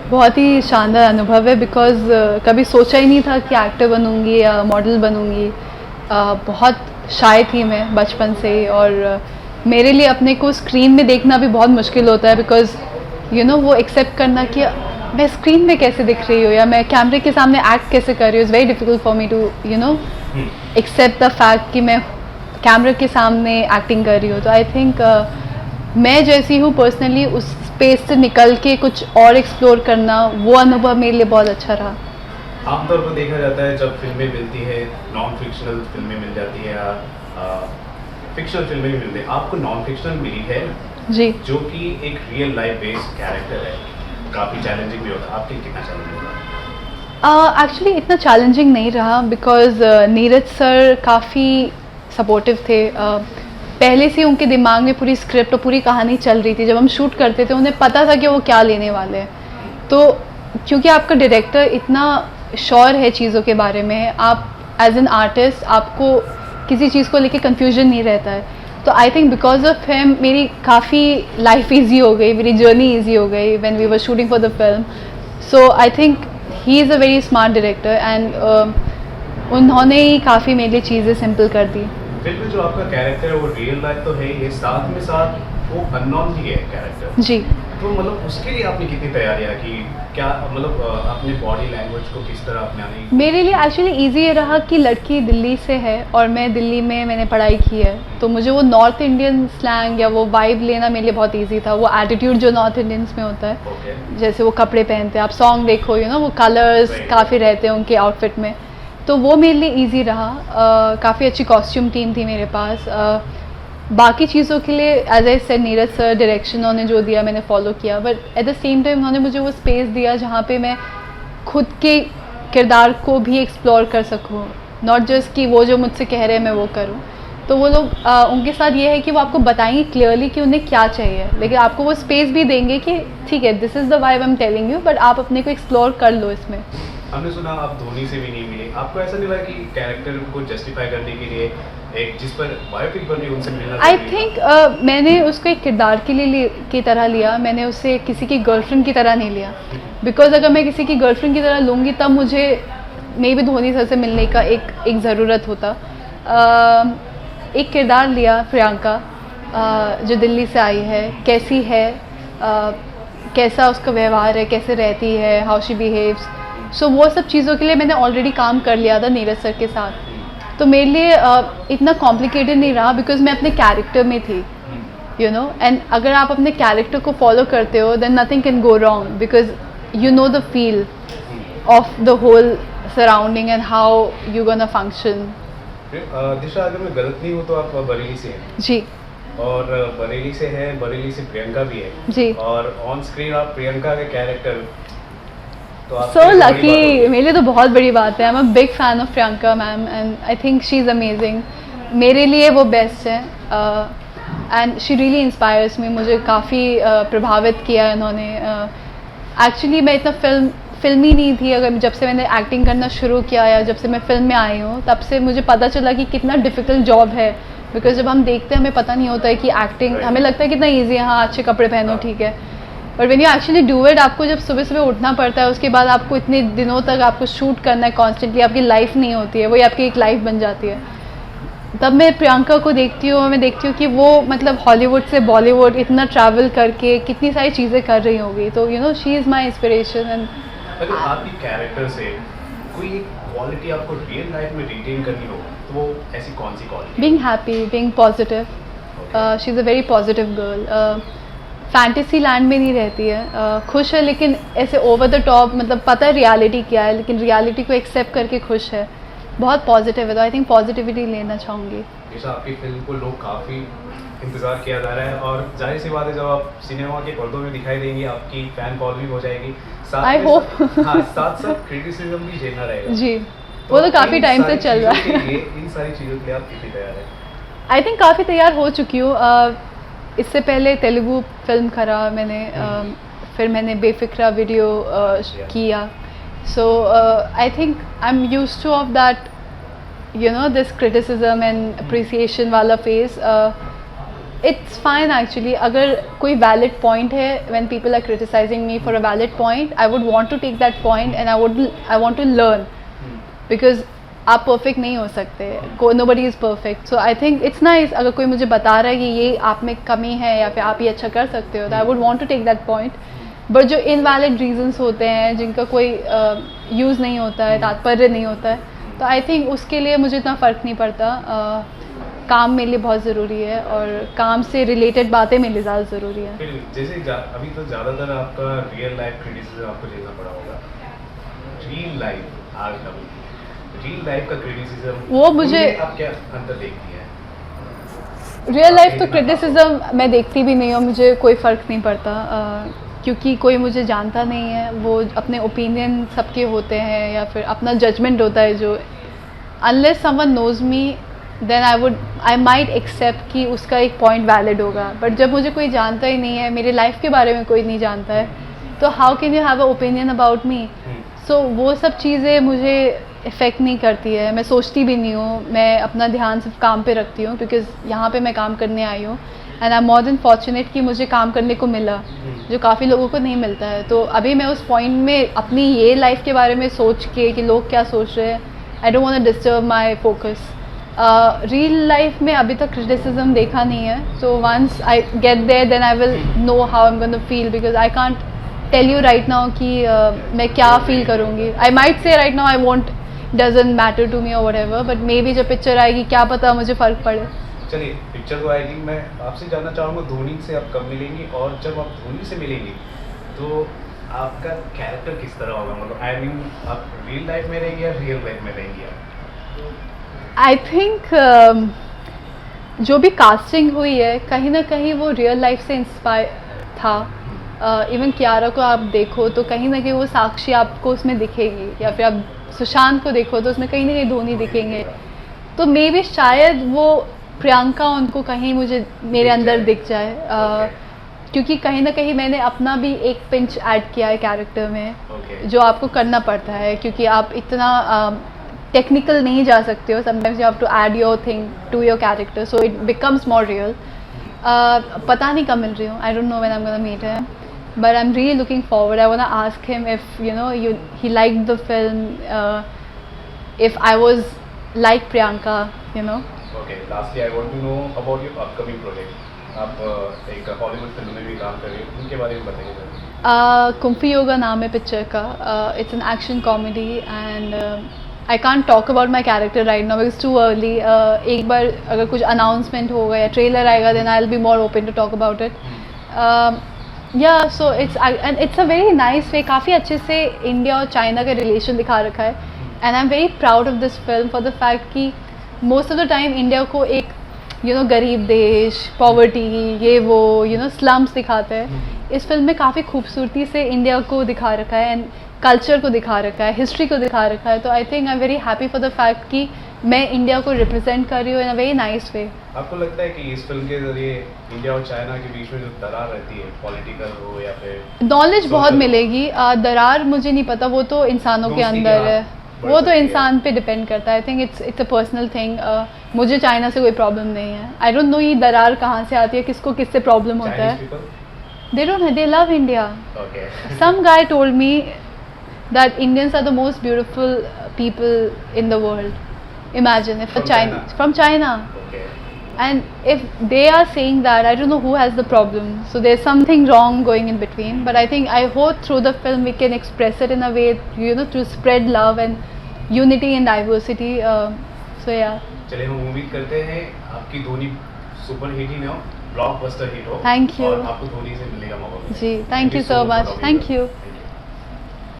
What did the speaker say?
बहुत ही शानदार अनुभव है बिकॉज़ कभी सोचा ही नहीं था कि एक्टर बनूंगी या मॉडल बनूंगी। बहुत शाय थी मैं बचपन से ही, और मेरे लिए अपने को स्क्रीन में देखना भी बहुत मुश्किल होता है बिकॉज़ वो एक्सेप्ट करना कि मैं स्क्रीन में कैसे दिख रही हूँ या मैं कैमरे के सामने एक्ट कैसे कर रही हूँ। Is very difficult for me to accept the fact कि मैं कैमरे के सामने एक्टिंग कर रही हूँ। तो आई थिंक मैं जैसी हूँ पर्सनली उस स्पेस से निकल के कुछ और एक्सप्लोर करना, वो अनुभव मेरे लिए बहुत अच्छा रहा। आमतौर पर देखा जाता है जब फिल्में मिलती है, नॉन फिक्शनल फिल्में मिल जाती है या फिक्शनल फिल्में भी मिलती है, आपको नॉन फिक्शनल मिली है जी, जो कि एक रियल लाइफ बेस्ड कैरेक्टर है, काफ़ी चैलेंजिंग भी होता है, आपके लिए कितना चैलेंजिंग रहा? एक्चुअली इतना चैलेंजिंग नहीं रहा बिकॉज़ नीरज सर काफ़ी सपोर्टिव थे। पहले से उनके दिमाग में पूरी स्क्रिप्ट और पूरी कहानी चल रही थी। जब हम शूट करते थे उन्हें पता था कि वो क्या लेने वाले हैं। तो क्योंकि आपका डायरेक्टर इतना श्योर है चीज़ों के बारे में, आप एज एन आर्टिस्ट आपको किसी चीज़ को लेके कन्फ्यूजन नहीं रहता है। तो I think because of him मेरी काफ़ी लाइफ ईजी हो गई, मेरी जर्नी ईजी हो गई when we were shooting for the film. So I think he is a very smart director and उन्होंने ही काफ़ी मेरे लिए चीज़ें सिंपल कर दी। फिल्म में जो आपका कैरेक्टर है वो रियल लाइफ तो है ही, साथ में साथ वो अननोन भी है कैरेक्टर। जी, तो मतलब उसके लिए आपने कितनी तैयारियां की, क्या मतलब अपने बॉडी लैंग्वेज को किस तरह अपनाने की? मेरे लिए एक्चुअली ईजी ये रहा कि लड़की दिल्ली से है और मैं दिल्ली में मैंने पढ़ाई की है, तो मुझे वो नॉर्थ इंडियन स्लैंग या वो वाइब लेना मेरे लिए बहुत ईजी था। वो एटीट्यूड जो नॉर्थ इंडियंस में होता है, ओके, जैसे वो कपड़े पहनते हैं, आप सॉन्ग देखो वो कलर्स Right. काफ़ी रहते हैं उनके आउटफिट में, तो वो मेरे लिए ईजी रहा। काफ़ी अच्छी कॉस्ट्यूम टीम थी मेरे पास। बाकी चीज़ों के लिए as I said Neeraj sir direction उन्होंने जो दिया मैंने फॉलो किया, but at the same time उन्होंने मुझे वो स्पेस दिया जहाँ पे मैं खुद के किरदार को भी एक्सप्लोर कर सकूँ, नॉट जस्ट कि वो जो मुझसे कह रहे हैं मैं वो करूँ। तो वो लोग उनके साथ ये है कि वो आपको बताएंगे क्लियरली कि उन्हें क्या चाहिए, लेकिन आपको वो स्पेस भी देंगे कि ठीक है this is the vibe I am telling you, but आप अपने को एक्सप्लोर कर लो इसमें। हमने सुना आप धोनी से भी नहीं मिले, आपको ऐसा नहीं लगा कि कैरेक्टर को जस्टिफाई करने के लिए एक जिस पर बायोपिक बन रही है उनसे मिलना आई जरूरी था? थिंक मैंने उसको एक किरदार के लिए की तरह लिया, मैंने उसे किसी की गर्लफ्रेंड की तरह नहीं लिया। बिकॉज अगर मैं किसी की गर्लफ्रेंड की तरह लूँगी तब मुझे मे भी धोनी सर से मिलने का एक ज़रूरत होता। एक किरदार लिया प्रियंका, जो दिल्ली से आई है, कैसी है, कैसा उसका व्यवहार है, कैसे रहती है, हाउ शी बिहेव्स। सो वो सब चीज़ों के लिए मैंने ऑलरेडी काम कर लिया था नीरज सर के साथ, तो मेरे लिए इतना कॉम्प्लिकेटेड नहीं रहा बिकॉज मैं अपने कैरेक्टर में थी, एंड अगर आप अपने कैरेक्टर को फॉलो करते हो then nothing can go wrong because you know the feel of the whole surrounding and how you gonna function. Disha, अगर मैं गलत नहीं हूँ तो आप बरेली से हैं, जी और बरेली से है, बरेली से प्रियंका भी है, जी, और ऑन स्क्रीन आप प्रियंका के कैरेक्टर, तो आप सो लकी, मेरे लिए तो बहुत बड़ी बात है। I am a big fan of Priyanka ma'am and I think she is amazing. मेरे लिए वो बेस्ट है एंड शी रियली इंस्पायर्स मी। मुझे काफ़ी प्रभावित किया इन्होंने। एक्चुअली मैं इतना फिल्मी नहीं थी, अगर जब से मैंने एक्टिंग करना शुरू किया या जब से मैं फिल्म में आई हूँ तब से मुझे पता चला कि कितना डिफ़िकल्ट जॉब है। बिकॉज जब हम देखते हैं हमें पता नहीं होता है कि एक्टिंग, हमें लगता है कितना ईजी है, हाँ अच्छे कपड़े पहनो ठीक है, but when you actually do it, आपको जब सुबह सुबह उठना पड़ता है, उसके बाद आपको इतने दिनों तक आपको शूट करना है कॉन्स्टेंटली, आपकी लाइफ नहीं होती है, वही आपकी एक लाइफ बन जाती है। तब मैं प्रियंका को देखती हूँ, मैं देखती हूँ कि वो मतलब हॉलीवुड से बॉलीवुड इतना ट्रैवल करके कितनी सारी चीज़ें कर रही होगी, तो she is my inspiration. And अगर आपकी कैरेक्टर से कोई एक क्वालिटी आपको रियल लाइफ में रिटेन करनी हो तो वो ऐसी कौन सी quality? Being happy, being positive. She is a very positive girl. Fantasy land में नहीं रहती है, खुश है लेकिन ऐसे ओवर द टॉप, मतलब पता है रियलिटी क्या है लेकिन रियलिटी को एक्सेप्ट करके खुश है, बहुत पॉजिटिव है। तो आई थिंक पॉजिटिविटी लेना चाहूँगी। जैसा आपकी फिल्म को लोग काफ़ी इंतज़ार किया जा रहा है, और जाहिर सी बात है जब आप सिनेमा के पर्दों में दिखाई देंगी आपकी फ़ैन फॉलोइंग हो जाएगी, I hope. हाँ, साथ साथ क्रिटिसिज्म भी झेलना रहेगा। जी, वो तो काफ़ी इन टाइम से सारी चल रहा चीज़ों है। के लिए, इन सारी चीज़ों के लिए आप कितनी तैयार हैं? आई थिंक काफ़ी तैयार हो चुकी हूँ। इससे पहले तेलुगु फिल्म करा मैंने, फिर मैंने बेफिक्रा वीडियो किया। So I think I am used to of that this criticism and appreciation वाला फेज। इट्स फाइन एक्चुअली, अगर कोई वैलिड पॉइंट है, when people are criticising me for a valid point, I would want to take that point and I want to learn, because आप perfect नहीं हो सकते, nobody is perfect. So I think it's nice अगर कोई मुझे बता रहा है कि ये आप में कमी है या फिर आप ये अच्छा कर सकते हो, तो I would want to take that point. But जो इनवैलिड रीजंस होते हैं जिनका कोई यूज़ नहीं होता है, तात्पर्य नहीं होता है, तो आई थिंक उसके लिए मुझे इतना फ़र्क नहीं पड़ता. काम मेरे लिए बहुत ज़रूरी है और काम से रिलेटेड बातें मेरे लिए ज़्यादा ज़रूरी है. फिर जैसे अभी तो ज़्यादातर आपका रियल लाइफ क्रिटिसिज्म आपको झेलना पड़ा होगा. रियल लाइफ का क्रिटिसिज्म वो मुझे आप क्या अंतर देखती हैं? रियल लाइफ तो क्रिटिसिज्म मैं देखती भी नहीं हूँ, मुझे कोई फ़र्क नहीं पड़ता, क्योंकि कोई मुझे जानता नहीं है. वो अपने ओपिनियन सबके होते हैं या फिर अपना जजमेंट होता है जो, unless someone knows me then I might accept कि उसका एक पॉइंट वैलिड होगा. बट जब मुझे कोई जानता ही नहीं है, मेरे लाइफ के बारे में कोई नहीं जानता है, तो how can you have a opinion about me? So वो सब चीज़ें मुझे इफ़ेक्ट नहीं करती है, मैं सोचती भी नहीं हूँ. मैं अपना ध्यान सिर्फ काम पे रखती हूँ, बिकॉज़ यहाँ पे मैं काम करने आई हूँ and I am more than fortunate कि मुझे काम करने को मिला, जो काफ़ी लोगों को नहीं मिलता है. तो अभी मैं उस पॉइंट में अपनी ये लाइफ के बारे में सोच के कि लोग क्या सोच रहे हैं, I don't want to disturb my focus. Real life में अभी तक क्रिटिसिज्म देखा नहीं है, so once I get there then I will know how I am gonna feel, because I can't tell you right now कि मैं क्या feel करूँगी. I might say right now I won't, doesn't matter to me और whatever, but maybe जब picture आएगी क्या पता मुझे फ़र्क पड़े. चलिए पिक्चर तो आएगी, मैं आपसे जानना चाहूँगा धोनी से आप कब मिलेंगी, और जब आप धोनी से मिलेंगी तो आपका कैरेक्टर किस तरह होगा? मतलब आई मीन आप रियल लाइफ में रहेंगी या रियल लाइफ में रहेंगी आप? आई थिंक जो भी कास्टिंग हुई है कहीं ना कहीं वो रियल लाइफ से इंस्पायर था. इवन कियारा को आप देखो तो कहीं ना कहीं वो साक्षी आपको उसमें दिखेगी, या फिर आप सुशांत को देखो तो उसमें कहीं ना कहीं धोनी दिखेंगे. तो मे बी शायद वो प्रियंका उनको कहीं मुझे मेरे अंदर दिख जाए, क्योंकि कहीं ना कहीं मैंने अपना भी एक पिंच ऐड किया है कैरेक्टर में, जो आपको करना पड़ता है क्योंकि आप इतना टेक्निकल नहीं जा सकते हो. Sometimes you have to add your thing to your character, so it becomes more real. पता नहीं कब मिल रही हूँ, I don't know when I am gonna meet him, but I'm really looking forward. I want to ask him if he liked the film, if I was like Priyanka, Okay, lastly I want to know about your upcoming project. आप एक Hollywood film में भी काम कर रही हो, उनके बारे में बताइए. कुंफी योगा नाम है पिक्चर का. It's an action comedy and I can't talk about my character right now because too early. एक बार अगर कुछ अनाउंसमेंट होगा या ट्रेलर आएगा then I will be more open to talk about it. Yeah, so it's a very nice way. काफ़ी अच्छे से इंडिया और चाइना का रिलेशन दिखा रखा है, and I am very proud of this film for the fact कि most of the time India को एक गरीब देश, पॉवर्टी, ये वो स्लम्स दिखाते हैं. इस फिल्म में काफ़ी खूबसूरती से इंडिया को दिखा रखा है एंड कल्चर को दिखा रखा है, हिस्ट्री को दिखा रखा है. तो आई think I am very happy for the fact कि मैं इंडिया को रिप्रेजेंट कर रही हूँ इन अ वेरी नाइस वे. आपको लगता है कि इस फिल्म के जरिए इंडिया और चाइना के बीच में जो दरार रहती है, पॉलिटिकल हो या फिर नॉलेज बहुत मिलेगी. दरार मुझे नहीं पता, वो तो इंसानों के अंदर है, वो तो इंसान पे डिपेंड करता है. आई think it's a personal thing. मुझे चाइना से कोई प्रॉब्लम नहीं है. आई डोंट नो ये दरार कहाँ से आती है, किसको किससे प्रॉब्लम होता है. They don't know, they love India. Some guy told me that Indians are the most beautiful people in the world. Imagine if from China. Okay. And if they are saying that, I don't know who has the problem. So there's something wrong going in between. But I think I hope through the film we can express it in a way, to spread love and unity and diversity. So yeah. चलिए हम उम्मीद करते हैं आपकी Dhoni super hit ही ना हो, blockbuster hit हो. Thank you. और आपको धोनी से मिलने का मौका मिले. जी, thank you so much. Thank you.